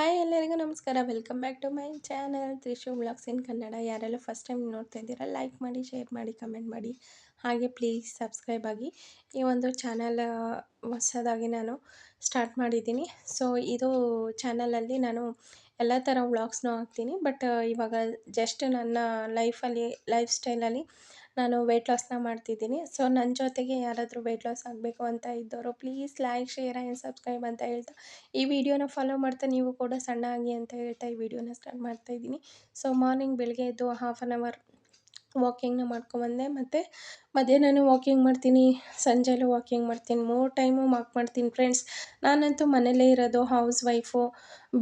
Hi ಎಲ್ಲರಿಗೂ ನಮಸ್ಕಾರ. Welcome back to my channel Trishu vlogs in Kannada. ಯಾರೆಲ್ಲ ಫಸ್ಟ್ ಟೈಮ್ ನೋಡ್ತಾ ಇದ್ದೀರಾ ಲೈಕ್ ಮಾಡಿ, ಶೇರ್ ಮಾಡಿ, ಕಮೆಂಟ್ ಮಾಡಿ, ಹಾಗೆ ಪ್ಲೀಸ್ ಸಬ್ಸ್ಕ್ರೈಬ್ ಆಗಿ. ಈ ಒಂದು ಚಾನಲ್ ಹೊಸದಾಗಿ ನಾನು ಸ್ಟಾರ್ಟ್ ಮಾಡಿದ್ದೀನಿ. ಸೊ ಇದು ಚಾನಲಲ್ಲಿ ನಾನು ಎಲ್ಲ ಥರ ವ್ಲಾಗ್ಸ್ನೂ ಹಾಕ್ತೀನಿ. ಬಟ್ ಇವಾಗ ಜಸ್ಟ್ ನನ್ನ ಲೈಫ್ ಸ್ಟೈಲಲ್ಲಿ ನಾನು ವೆಯ್ಟ್ ಲಾಸ್ನ ಮಾಡ್ತಿದ್ದೀನಿ. ಸೊ ನನ್ನ ಜೊತೆಗೆ ಯಾರಾದರೂ ವೆಯ್ಟ್ ಲಾಸ್ ಆಗಬೇಕು ಅಂತ ಇದ್ದವರು please like, share and subscribe ಅಂತ ಹೇಳ್ತಾ ಈ ವಿಡಿಯೋನ ಫಾಲೋ ಮಾಡ್ತಾ ನೀವು ಕೂಡ ಸಣ್ಣ ಆಗಿ ಅಂತ ಹೇಳ್ತಾ ಈ ವಿಡಿಯೋನ ಸ್ಟಾರ್ಟ್ ಮಾಡ್ತಾಯಿದ್ದೀನಿ. ಸೊ ಮಾರ್ನಿಂಗ್ ಬೆಳಗ್ಗೆ ಎದ್ದು ಹಾಫ್ ಆನ್ ಅವರ್ ವಾಕಿಂಗ್ನ ಮಾಡ್ಕೊಂಬಂದೆ. ಮತ್ತು ಮಧ್ಯಾಹ್ನನೂ ವಾಕಿಂಗ್ ಮಾಡ್ತೀನಿ, ಸಂಜೆಲೂ ವಾಕಿಂಗ್ ಮಾಡ್ತೀನಿ, 3 ಟೈಮು ವಾಕ್ ಮಾಡ್ತೀನಿ ಫ್ರೆಂಡ್ಸ್. ನಾನಂತೂ ಮನೇಲೇ ಇರೋದು, ಹೌಸ್ ವೈಫು.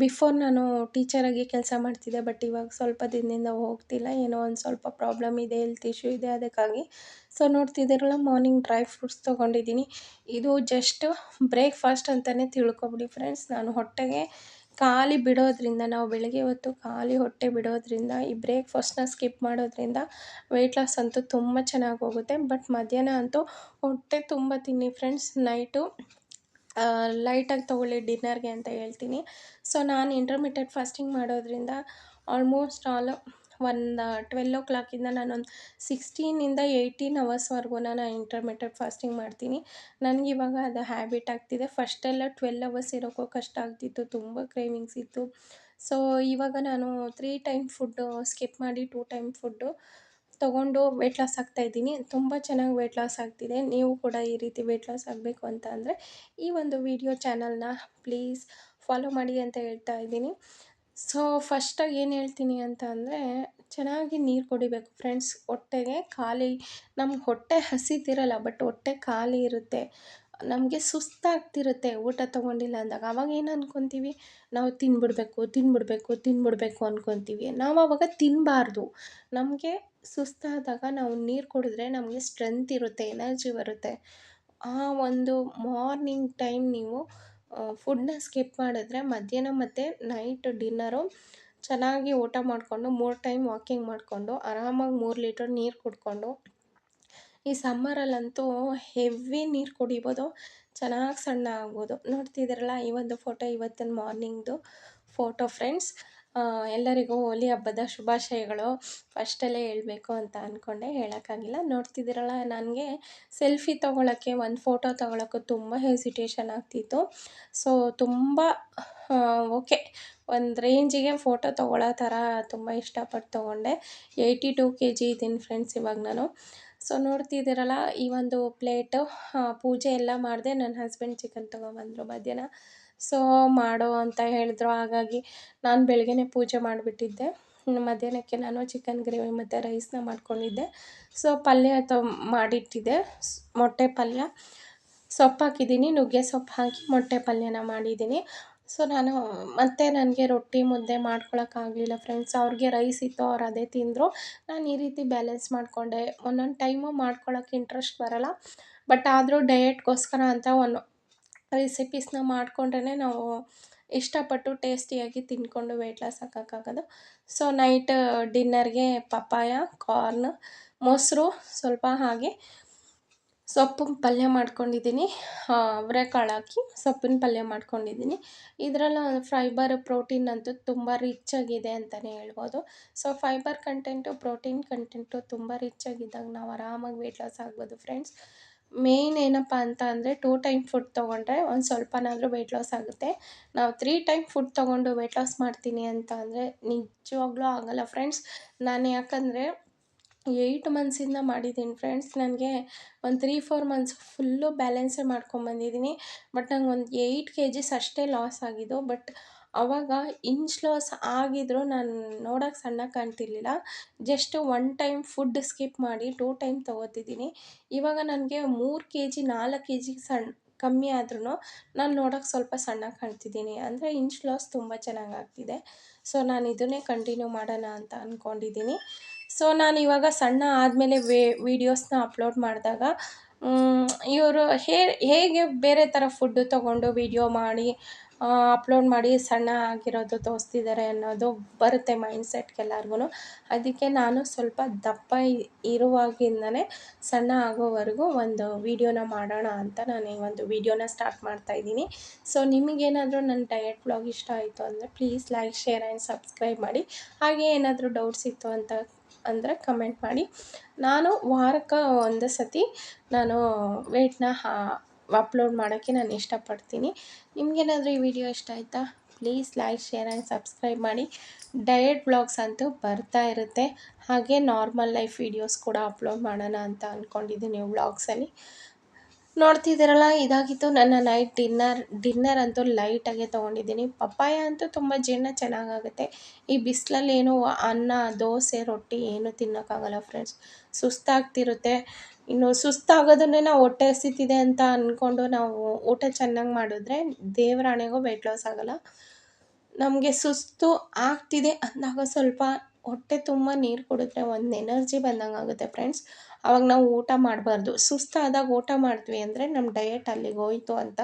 ಬಿಫೋರ್ ನಾನು ಟೀಚರಾಗಿ ಕೆಲಸ ಮಾಡ್ತಿದ್ದೆ. ಬಟ್ ಇವಾಗ ಸ್ವಲ್ಪ ದಿನದಿಂದ ಹೋಗ್ತಿಲ್ಲ. ಏನೋ ಒಂದು ಸ್ವಲ್ಪ ಪ್ರಾಬ್ಲಮ್ ಇದೆ, ಹೆಲ್ತ್ ಇಶ್ಯೂ ಇದೆ, ಅದಕ್ಕಾಗಿ. ಸೊ ನೋಡ್ತಿದ್ದೀರಲ್ಲ, ಮಾರ್ನಿಂಗ್ ಡ್ರೈ ಫ್ರೂಟ್ಸ್ ತೊಗೊಂಡಿದ್ದೀನಿ. ಇದು ಜಸ್ಟ್ ಬ್ರೇಕ್ಫಾಸ್ಟ್ ಅಂತಲೇ ತಿಳ್ಕೊಬಿಡಿ ಫ್ರೆಂಡ್ಸ್. ನಾನು ಹೊಟ್ಟೆಗೆ ಖಾಲಿ ಬಿಡೋದ್ರಿಂದ, ನಾವು ಬೆಳಗ್ಗೆ ಹೊತ್ತು ಖಾಲಿ ಹೊಟ್ಟೆ ಬಿಡೋದ್ರಿಂದ, ಈ ಬ್ರೇಕ್ಫಾಸ್ಟ್ನ ಸ್ಕಿಪ್ ಮಾಡೋದ್ರಿಂದ ವೆಯ್ಟ್ ಲಾಸ್ ಅಂತೂ ತುಂಬ ಚೆನ್ನಾಗಿ ಹೋಗುತ್ತೆ. ಬಟ್ ಮಧ್ಯಾಹ್ನ ಅಂತೂ ಹೊಟ್ಟೆ ತುಂಬ ತಿನ್ನಿ ಫ್ರೆಂಡ್ಸ್. ನೈಟು ಲೈಟಾಗಿ ತೊಗೊಳ್ಳಿ ಡಿನ್ನರ್ಗೆ ಅಂತ ಹೇಳ್ತೀನಿ. ಸೊ ನಾನು ಇಂಟರ್ಮಿಟೆಡ್ ಫಾಸ್ಟಿಂಗ್ ಮಾಡೋದ್ರಿಂದ ಆಲ್ಮೋಸ್ಟ್ ಆಲ್ ಒಂದು 12 o'clock ನಾನೊಂದು 16 to 18 ಅವರ್ಸ್ವರೆಗೂ ನಾನು ಇಂಟರ್ಮಿಟೆಡ್ ಫಾಸ್ಟಿಂಗ್ ಮಾಡ್ತೀನಿ. ನನಗಿವಾಗ ಅದು ಹ್ಯಾಬಿಟ್ ಆಗ್ತಿದೆ. ಫಸ್ಟೆಲ್ಲ 12 ಅವರ್ಸ್ ಇರೋಕ್ಕೂ ಕಷ್ಟ ಆಗ್ತಿತ್ತು, ತುಂಬ ಕ್ರೇವಿಂಗ್ಸ್ ಇತ್ತು. ಸೊ ಇವಾಗ ನಾನು 3 ಟೈಮ್ ಫುಡ್ಡು ಸ್ಕಿಪ್ ಮಾಡಿ 2 ಟೈಮ್ ಫುಡ್ಡು ತೊಗೊಂಡು ವೆಯ್ಟ್ ಲಾಸ್ ಆಗ್ತಾಯಿದ್ದೀನಿ. ತುಂಬ ಚೆನ್ನಾಗಿ ವೆಯ್ಟ್ ಲಾಸ್ ಆಗ್ತಿದೆ. ನೀವು ಕೂಡ ಈ ರೀತಿ ವೆಯ್ಟ್ ಲಾಸ್ ಆಗಬೇಕು ಅಂತ ಅಂದರೆ ಈ ಒಂದು ವಿಡಿಯೋ ಚಾನಲ್ನ ಪ್ಲೀಸ್ ಫಾಲೋ ಮಾಡಿ ಅಂತ ಹೇಳ್ತಾ ಇದ್ದೀನಿ. ಸೊ ಫಸ್ಟಾಗಿ ಏನು ಹೇಳ್ತೀನಿ ಅಂತ ಅಂದರೆ, ಚೆನ್ನಾಗಿ ನೀರು ಕುಡಿಬೇಕು ಫ್ರೆಂಡ್ಸ್. ಹೊಟ್ಟೆಗೆ ಖಾಲಿ, ನಮ್ಗೆ ಹೊಟ್ಟೆ ಹಸಿತಿರಲ್ಲ, ಬಟ್ ಹೊಟ್ಟೆ ಖಾಲಿ ಇರುತ್ತೆ. ನಮಗೆ ಸುಸ್ತಾಗ್ತಿರುತ್ತೆ ಊಟ ತೊಗೊಂಡಿಲ್ಲ ಅಂದಾಗ. ಅವಾಗ ಏನು ಅಂದ್ಕೊತೀವಿ, ನಾವು ತಿನ್ಬಿಡ್ಬೇಕು ಅಂದ್ಕೊತೀವಿ. ನಾವು ಆವಾಗ ತಿನ್ನಬಾರ್ದು. ನಮಗೆ ಸುಸ್ತಾದಾಗ ನಾವು ನೀರು ಕುಡಿದ್ರೆ ನಮಗೆ ಸ್ಟ್ರೆಂತ್ ಇರುತ್ತೆ, ಎನರ್ಜಿ ಬರುತ್ತೆ. ಆ ಒಂದು ಮಾರ್ನಿಂಗ್ ಟೈಮ್ ನೀವು ಫುಡ್ನ ಸ್ಕಿಪ್ ಮಾಡಿದ್ರೆ ಮಧ್ಯಾಹ್ನ ಮತ್ತು ನೈಟ್ ಡಿನ್ನರು ಚೆನ್ನಾಗಿ ಊಟ ಮಾಡಿಕೊಂಡು 3 ಟೈಮ್ ವಾಕಿಂಗ್ ಮಾಡಿಕೊಂಡು ಆರಾಮಾಗಿ 3 ಲೀಟರ್ ನೀರು ಕುಡ್ಕೊಂಡು, ಈ ಸಮ್ಮರಲ್ಲಂತೂ ಹೆವಿ ನೀರು ಕುಡಿಬೋದು, ಚೆನ್ನಾಗಿ ಸಣ್ಣ ಆಗ್ಬೋದು. ನೋಡ್ತಿದ್ದೀರಲ್ಲ, ಈ ಒಂದು ಫೋಟೋ ಇವತ್ತಿನ ಮಾರ್ನಿಂಗ್ದು ಫೋಟೋ ಫ್ರೆಂಡ್ಸ್. ಎಲ್ಲರಿಗೂ ಹೋಲಿ ಹಬ್ಬದ ಶುಭಾಶಯಗಳು. ಫಸ್ಟಲ್ಲೇ ಹೇಳಬೇಕು ಅಂತ ಅಂದ್ಕೊಂಡೆ, ಹೇಳೋಕ್ಕಾಗಿಲ್ಲ. ನೋಡ್ತಿದ್ದೀರಲ್ಲ, ನನಗೆ ಸೆಲ್ಫಿ ತೊಗೊಳಕ್ಕೆ, ಒಂದು ಫೋಟೋ ತೊಗೊಳಕ್ಕೂ ತುಂಬ ಹೆಸಿಟೇಷನ್ ಆಗ್ತಿತ್ತು. ಸೊ ತುಂಬ ಓಕೆ, ಒಂದು ರೇಂಜಿಗೆ ಫೋಟೋ ತೊಗೊಳ್ಳೋ ಥರ ತುಂಬ ಇಷ್ಟಪಟ್ಟು ತೊಗೊಂಡೆ. 82 kg ಇದ್ದೀನಿ ಫ್ರೆಂಡ್ಸ್ ಇವಾಗ ನಾನು. ಸೊ ನೋಡ್ತಿದ್ದೀರಲ್ಲ, ಈ ಒಂದು ಪ್ಲೇಟು ಪೂಜೆ ಎಲ್ಲ ಮಾಡಿದೆ. ನನ್ನ ಹಸ್ಬೆಂಡ್ ಚಿಕನ್ ತೊಗೊಂಬಂದರು ಮಧ್ಯಾಹ್ನ. ಸೊ ಮಾಡು ಅಂತ ಹೇಳಿದ್ರು, ಹಾಗಾಗಿ ನಾನು ಬೆಳಗ್ಗೆನೇ ಪೂಜೆ ಮಾಡಿಬಿಟ್ಟಿದ್ದೆ. ಮಧ್ಯಾಹ್ನಕ್ಕೆ ನಾನು ಚಿಕನ್ ಗ್ರೇವಿ ಮತ್ತು ರೈಸ್ನ ಮಾಡ್ಕೊಂಡಿದ್ದೆ. ಸೊ ಪಲ್ಯ ಮಾಡಿಟ್ಟಿದ್ದೆ, ಮೊಟ್ಟೆ ಪಲ್ಯ, ಸೊಪ್ಪು ಹಾಕಿದ್ದೀನಿ, ನುಗ್ಗೆ ಸೊಪ್ಪು ಹಾಕಿ ಮೊಟ್ಟೆ ಪಲ್ಯನ ಮಾಡಿದ್ದೀನಿ. ಸೊ ಮತ್ತು ನನಗೆ ರೊಟ್ಟಿ ಮುದ್ದೆ ಮಾಡ್ಕೊಳಕ್ಕಾಗಲಿಲ್ಲ ಫ್ರೆಂಡ್ಸ್. ಅವ್ರಿಗೆ ರೈಸ್ ಇತ್ತು, ಅವ್ರು ಅದೇ ತಿಂದರು. ನಾನು ಈ ರೀತಿ ಬ್ಯಾಲೆನ್ಸ್ ಮಾಡಿಕೊಂಡೆ. ಒಂದೊಂದು ಟೈಮು ಮಾಡ್ಕೊಳಕ್ಕೆ ಇಂಟ್ರೆಸ್ಟ್ ಬರೋಲ್ಲ, ಬಟ್ ಆದರೂ ಡಯೆಟ್ಗೋಸ್ಕರ ಅಂತ ಒಂದು ರೆಸಿಪೀಸ್ನ ಮಾಡಿಕೊಂಡ್ರೆ ನಾವು ಇಷ್ಟಪಟ್ಟು ಟೇಸ್ಟಿಯಾಗಿ ತಿಂದ್ಕೊಂಡು ವೆಯ್ಟ್ ಲಾಸ್ ಆಗೋಕ್ಕಾಗೋದು. ಸೊ ನೈಟ್ ಡಿನ್ನರ್ಗೆ ಪಪ್ಪಾಯ, ಕಾರ್ನ್, ಮೊಸರು ಸ್ವಲ್ಪ, ಹಾಗೆ ಸೊಪ್ಪಿನ ಪಲ್ಯ ಮಾಡ್ಕೊಂಡಿದ್ದೀನಿ. ಅವರೆಕಾಳು ಹಾಕಿ ಸೊಪ್ಪಿನ ಪಲ್ಯ ಮಾಡ್ಕೊಂಡಿದ್ದೀನಿ. ಇದರಲ್ಲಿ ಫೈಬರ್, ಪ್ರೋಟೀನ್ ಅಂತೂ ತುಂಬ ರಿಚ್ ಆಗಿದೆ ಅಂತಲೇ ಹೇಳ್ಬೋದು. So fibre content, protein content ತುಂಬ ರಿಚ್ ಆಗಿದ್ದಾಗ ನಾವು ಆರಾಮಾಗಿ ವೆಯ್ಟ್ ಲಾಸ್ ಆಗ್ಬೋದು ಫ್ರೆಂಡ್ಸ್. ಮೇಯ್ನ್ ಏನಪ್ಪ ಅಂತ ಅಂದರೆ 2 ಟೈಮ್ ಫುಡ್ ತೊಗೊಂಡ್ರೆ ಒಂದು ಸ್ವಲ್ಪನಾದರೂ ವೆಯ್ಟ್ ಲಾಸ್ ಆಗುತ್ತೆ. ನಾವು 3 ಟೈಮ್ ಫುಡ್ ತೊಗೊಂಡು ವೆಯ್ಟ್ ಲಾಸ್ ಮಾಡ್ತೀನಿ ಅಂತ ಅಂದರೆ ನಿಜವಾಗ್ಲೂ ಆಗೋಲ್ಲ ಫ್ರೆಂಡ್ಸ್. ನಾನು ಯಾಕಂದರೆ 8 ಮಂತ್ಸಿಂದ ಮಾಡಿದ್ದೀನಿ ಫ್ರೆಂಡ್ಸ್. ನನಗೆ ಒಂದು 3-4 ಮಂತ್ಸ್ ಫುಲ್ಲು ಬ್ಯಾಲೆನ್ಸೇ ಮಾಡ್ಕೊಂಬಂದಿದ್ದೀನಿ. ಬಟ್ ನಂಗೆ ಒಂದು 8 kgs ಅಷ್ಟೇ ಲಾಸ್ ಆಗಿದ್ದು. ಬಟ್ ಆವಾಗ ಇಂಚ್ ಲಾಸ್ ಆಗಿದ್ದರೂ ನಾನು ನೋಡೋಕೆ ಸಣ್ಣ ಕಾಣ್ತಿರ್ಲಿಲ್ಲ. ಜಸ್ಟ್ 1 ಟೈಮ್ ಫುಡ್ ಸ್ಕಿಪ್ ಮಾಡಿ 2 ಟೈಮ್ ತೊಗೋತಿದ್ದೀನಿ. ಇವಾಗ ನನಗೆ 3 kg 4 kg ಕಮ್ಮಿ ಆದ್ರೂ ನಾನು ನೋಡೋಕೆ ಸ್ವಲ್ಪ ಸಣ್ಣ ಕಾಣ್ತಿದ್ದೀನಿ. ಅಂದರೆ ಇಂಚ್ ಲಾಸ್ ತುಂಬ ಚೆನ್ನಾಗಿ ಆಗ್ತಿದೆ. ಸೊ ನಾನು ಇದನ್ನೇ ಕಂಟಿನ್ಯೂ ಮಾಡೋಣ ಅಂತ ಅಂದ್ಕೊಂಡಿದ್ದೀನಿ. ಸೊ ನಾನು ಇವಾಗ ಸಣ್ಣ ಆದಮೇಲೆ ವೀಡಿಯೋಸ್ನ ಅಪ್ಲೋಡ್ ಮಾಡಿದಾಗ ಇವರು ಹೇಗೆ ಬೇರೆ ಥರ ಫುಡ್ಡು ತೊಗೊಂಡು ವೀಡಿಯೋ ಮಾಡಿ ಅಪ್ಲೋಡ್ ಮಾಡಿ ಸಣ್ಣ ಆಗಿರೋದು ತೋರಿಸ್ತಿದ್ದಾರೆ ಅನ್ನೋದು ಬರುತ್ತೆ ಮೈಂಡ್ಸೆಟ್ಗೆಲ್ಲರಿಗೂ. ಅದಕ್ಕೆ ನಾನು ಸ್ವಲ್ಪ ದಪ್ಪ ಇರುವಾಗಿಂದನೇ ಸಣ್ಣ ಆಗೋವರೆಗೂ ಒಂದು ವೀಡಿಯೋನ ಮಾಡೋಣ ಅಂತ ನಾನು ಈ ಒಂದು ವೀಡಿಯೋನ ಸ್ಟಾರ್ಟ್ ಮಾಡ್ತಾಯಿದ್ದೀನಿ. ಸೊ ನಿಮಗೇನಾದರೂ ನನ್ನ ಡಯಟ್ ವ್ಲಾಗ್ ಇಷ್ಟ ಆಯಿತು ಅಂದರೆ please like, share and subscribe ಮಾಡಿ. ಹಾಗೆ ಏನಾದರೂ ಡೌಟ್ಸ್ ಇತ್ತು ಅಂತ ಅಂದರೆ ಕಮೆಂಟ್ ಮಾಡಿ. ನಾನು ವಾರಕ್ಕೆ ಒಂದು ಸತಿ ನಾನು ವೆಯ್ಟ್ನ ಅಪ್ಲೋಡ್ ಮಾಡೋಕ್ಕೆ ನಾನು ಇಷ್ಟಪಡ್ತೀನಿ. ನಿಮಗೇನಾದರೂ ಈ ವಿಡಿಯೋ ಇಷ್ಟ ಆಯಿತಾ please like, share and subscribe ಮಾಡಿ. ಡಯಟ್ ವ್ಲಾಗ್ಸ್ ಅಂತೂ ಬರ್ತಾ ಇರುತ್ತೆ. ಹಾಗೆ ನಾರ್ಮಲ್ ಲೈಫ್ ವೀಡಿಯೋಸ್ ಕೂಡ ಅಪ್ಲೋಡ್ ಮಾಡೋಣ ಅಂತ ಅಂದ್ಕೊಂಡಿದ್ದೀನಿ ವ್ಲಾಗ್ಸಲ್ಲಿ. ನೋಡ್ತಿದ್ದೀರಲ್ಲ, ಇದಾಗಿತ್ತು ನನ್ನ ನೈಟ್ ಡಿನ್ನರ್ ಅಂತೂ ಲೈಟಾಗೆ ತೊಗೊಂಡಿದ್ದೀನಿ. ಪಪ್ಪಾಯ ಅಂತೂ ತುಂಬ ಜೀರ್ಣ ಚೆನ್ನಾಗಾಗುತ್ತೆ. ಈ ಬಿಸಿಲಲ್ಲಿ ಏನು ಅನ್ನ, ದೋಸೆ, ರೊಟ್ಟಿ ಏನು ತಿನ್ನೋಕ್ಕಾಗಲ್ಲ ಫ್ರೆಂಡ್ಸ್. ಸುಸ್ತಾಗ್ತಿರುತ್ತೆ. ಇನ್ನು ಸುಸ್ತಾಗೋದನ್ನೇ ನಾವು ಹೊಟ್ಟೆ ಹಸಿತಿದೆ ಅಂತ ಅಂದ್ಕೊಂಡು ನಾವು ಊಟ ಚೆನ್ನಾಗಿ ಮಾಡಿದ್ರೆ ದೇವರಾಣೆಗೂ ವೆಯ್ಟ್ ಲಾಸ್ ಆಗೋಲ್ಲ. ನಮಗೆ ಸುಸ್ತು ಆಗ್ತಿದೆ ಅಂದಾಗ ಸ್ವಲ್ಪ ಹೊಟ್ಟೆ ತುಂಬ ನೀರು ಕುಡಿದ್ರೆ ಒಂದು ಎನರ್ಜಿ ಬಂದಂಗೆ ಆಗುತ್ತೆ ಫ್ರೆಂಡ್ಸ್. ಆವಾಗ ನಾವು ಊಟ ಮಾಡಬಾರ್ದು. ಸುಸ್ತಾದಾಗ ಊಟ ಮಾಡ್ತೀವಿ ಅಂದರೆ ನಮ್ಮ ಡಯಟ್ ಅಲ್ಲಿಗೆ ಹೋಯ್ತು ಅಂತ.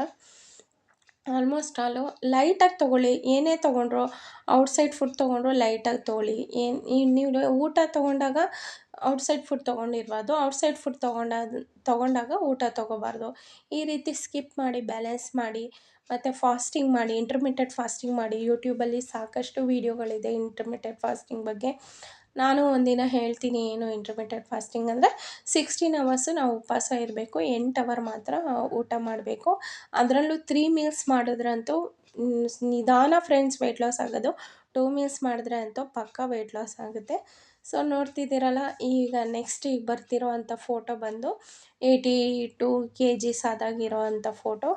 ಆಲ್ಮೋಸ್ಟ್ ಆಲು ಲೈಟಾಗಿ ತೊಗೊಳ್ಳಿ. ಏನೇ ತೊಗೊಂಡ್ರು, ಔಟ್ಸೈಡ್ ಫುಡ್ ತೊಗೊಂಡ್ರು ಲೈಟಾಗಿ ತೊಗೊಳ್ಳಿ. ನೀವು ಊಟ ತೊಗೊಂಡಾಗ ಔಟ್ಸೈಡ್ ಫುಡ್ ತೊಗೊಂಡಿರ್ಬಾರ್ದು. ಔಟ್ಸೈಡ್ ಫುಡ್ ತೊಗೊಂಡಾಗ ಊಟ ತೊಗೋಬಾರ್ದು. ಈ ರೀತಿ ಸ್ಕಿಪ್ ಮಾಡಿ ಬ್ಯಾಲೆನ್ಸ್ ಮಾಡಿ. ಮತ್ತು ಫಾಸ್ಟಿಂಗ್ ಮಾಡಿ, ಇಂಟರ್ಮಿಟೆಡ್ ಫಾಸ್ಟಿಂಗ್ ಮಾಡಿ. ಯೂಟ್ಯೂಬಲ್ಲಿ ಸಾಕಷ್ಟು ವೀಡಿಯೋಗಳಿದೆ ಇಂಟರ್ಮಿಟೆಡ್ ಫಾಸ್ಟಿಂಗ್ ಬಗ್ಗೆ. ನಾನು ಒಂದಿನ ಹೇಳ್ತೀನಿ ಏನು ಇಂಟರ್ಮಿಟೆಡ್ ಫಾಸ್ಟಿಂಗ್ ಅಂದರೆ 16 ಅವರ್ಸು ನಾವು ಉಪವಾಸ ಇರಬೇಕು, 8 ಅವರ್ ಮಾತ್ರ ಊಟ ಮಾಡಬೇಕು. ಅದರಲ್ಲೂ 3 ಮೀಲ್ಸ್ ಮಾಡಿದ್ರಂತೂ ನಿಧಾನ ಫ್ರೆಂಡ್ಸ್ ವೆಯ್ಟ್ ಲಾಸ್ ಆಗೋದು. 2 ಮೀಲ್ಸ್ ಮಾಡಿದ್ರೆ ಅಂತೂ ಪಕ್ಕಾ ವೆಯ್ಟ್ ಲಾಸ್ ಆಗುತ್ತೆ. ಸೊ ನೋಡ್ತಿದ್ದೀರಲ್ಲ, ಈಗ ನೆಕ್ಸ್ಟ್ ಈಗ ಬರ್ತಿರೋ ಅಂಥ ಫೋಟೋ ಬಂದು 82 kgs ಆದಾಗಿರೋ ಅಂಥ ಫೋಟೋ.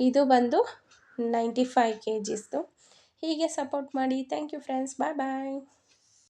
ಇದು ಬಂದು 95 kgsದು. ಹೀಗೆ ಸಪೋರ್ಟ್ ಮಾಡಿ. Thank you friends. Bye bye.